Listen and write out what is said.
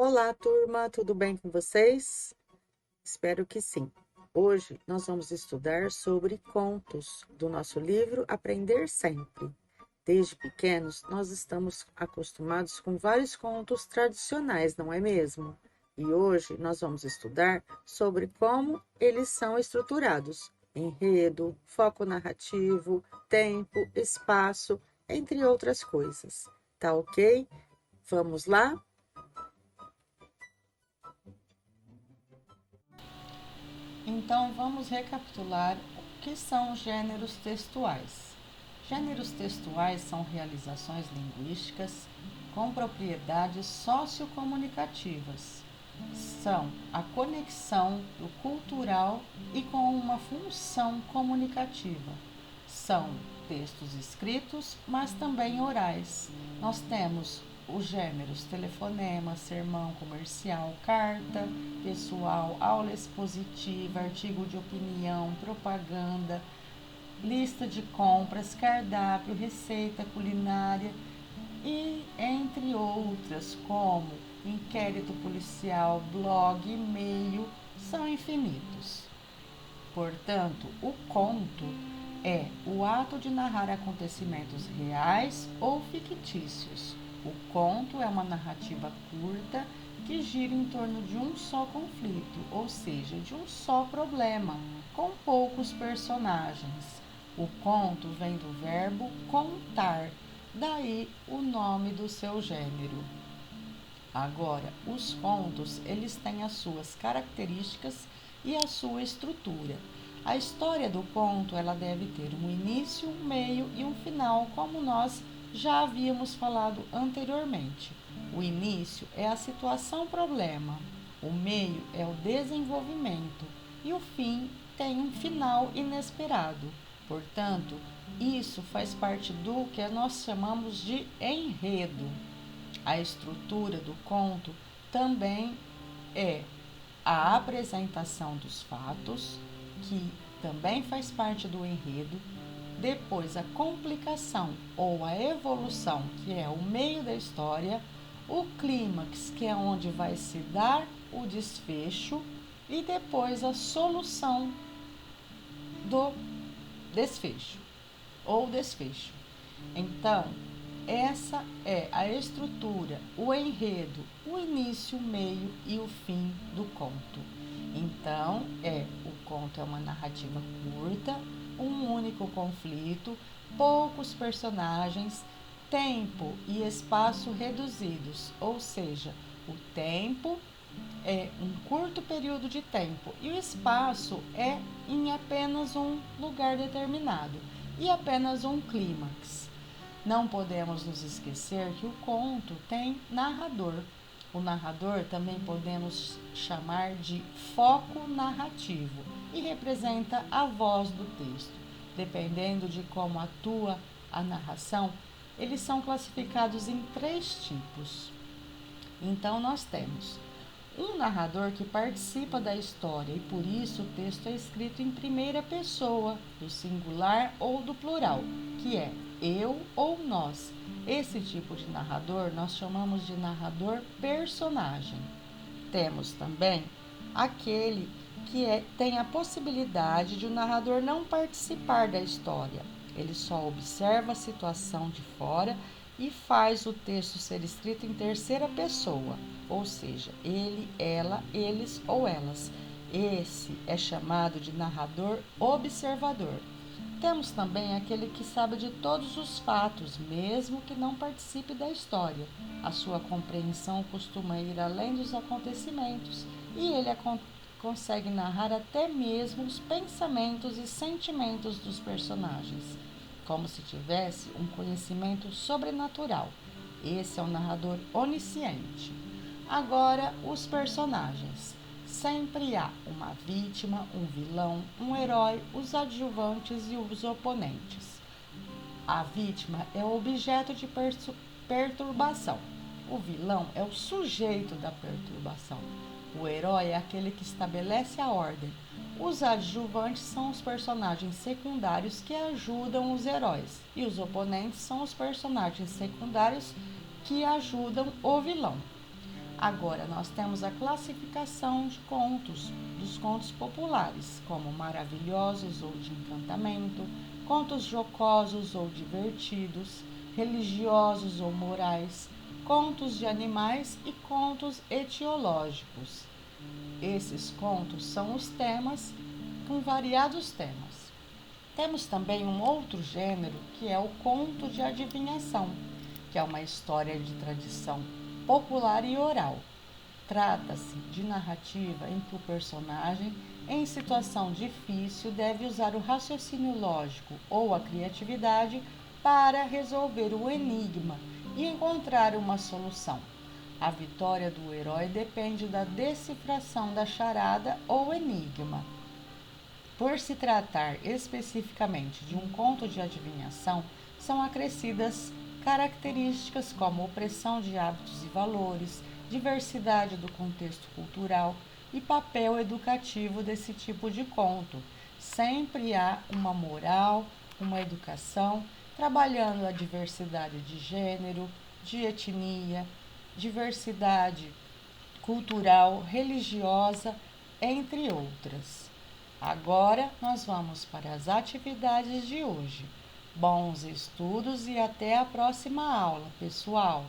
Olá, turma, tudo bem com vocês? Espero que sim. Hoje nós vamos estudar sobre contos do nosso livro Aprender Sempre. Desde pequenos, nós estamos acostumados com vários contos tradicionais, não é mesmo? E hoje nós vamos estudar sobre como eles são estruturados: enredo, foco narrativo, tempo, espaço, entre outras coisas. Tá ok? Vamos lá? Então vamos recapitular o que são gêneros textuais. Gêneros textuais são realizações linguísticas com propriedades sociocomunicativas. São a conexão do cultural e com uma função comunicativa. São textos escritos, mas também orais. Nós temos os gêneros telefonema, sermão comercial, carta pessoal, aula expositiva, artigo de opinião, propaganda, lista de compras, cardápio, receita culinária e entre outras, como inquérito policial, blog, e-mail, são infinitos. Portanto, o conto é o ato de narrar acontecimentos reais ou fictícios. O conto é uma narrativa curta que gira em torno de um só conflito, ou seja, de um só problema, com poucos personagens. O conto vem do verbo contar, daí o nome do seu gênero. Agora, os contos, eles têm as suas características e a sua estrutura. A história do conto, ela deve ter um início, um meio e um final, como nós já havíamos falado anteriormente. O início é a situação-problema, o meio é o desenvolvimento e o fim tem um final inesperado. Portanto, isso faz parte do que nós chamamos de enredo. A estrutura do conto também é a apresentação dos fatos, que também faz parte do enredo, depois a complicação ou a evolução, que é o meio da história, o clímax, que é onde vai se dar o desfecho, e depois a solução do desfecho ou desfecho. Então, essa é a estrutura, o enredo, o início, o meio e o fim do conto. Então, o conto é uma narrativa curta, um único conflito, poucos personagens, tempo e espaço reduzidos, ou seja, o tempo é um curto período de tempo e o espaço é em apenas um lugar determinado e apenas um clímax. Não podemos nos esquecer que o conto tem narrador. O narrador também podemos chamar de foco narrativo e representa a voz do texto. Dependendo de como atua a narração, eles são classificados em três tipos. Então, nós temos um narrador que participa da história e por isso o texto é escrito em primeira pessoa, do singular ou do plural, que é eu ou nós. Esse tipo de narrador nós chamamos de narrador personagem. Temos também aquele tem a possibilidade de o narrador não participar da história. Ele só observa a situação de fora e faz o texto ser escrito em terceira pessoa, ou seja, ele, ela, eles ou elas. Esse é chamado de narrador observador. Temos também aquele que sabe de todos os fatos, mesmo que não participe da história. A sua compreensão costuma ir além dos acontecimentos e ele consegue narrar até mesmo os pensamentos e sentimentos dos personagens, como se tivesse um conhecimento sobrenatural. Esse é o narrador onisciente. Agora, os personagens. Sempre há uma vítima, um vilão, um herói, os adjuvantes e os oponentes. A vítima é o objeto de perturbação. O vilão é o sujeito da perturbação. O herói é aquele que estabelece a ordem. Os adjuvantes são os personagens secundários que ajudam os heróis. E os oponentes são os personagens secundários que ajudam o vilão. Agora, nós temos a classificação de contos, dos contos populares, como maravilhosos ou de encantamento, contos jocosos ou divertidos, religiosos ou morais, contos de animais e contos etiológicos. Esses contos são os temas com variados temas. Temos também um outro gênero que é o conto de adivinhação, que é uma história de tradição popular e oral. Trata-se de narrativa em que o personagem, em situação difícil, deve usar o raciocínio lógico ou a criatividade para resolver o enigma e encontrar uma solução. A vitória do herói depende da decifração da charada ou enigma. Por se tratar especificamente de um conto de adivinhação, são acrescidas características como opressão de hábitos e valores, diversidade do contexto cultural e papel educativo desse tipo de conto. Sempre há uma moral, uma educação, trabalhando a diversidade de gênero, de etnia, diversidade cultural, religiosa, entre outras. Agora nós vamos para as atividades de hoje. Bons estudos e até a próxima aula, pessoal!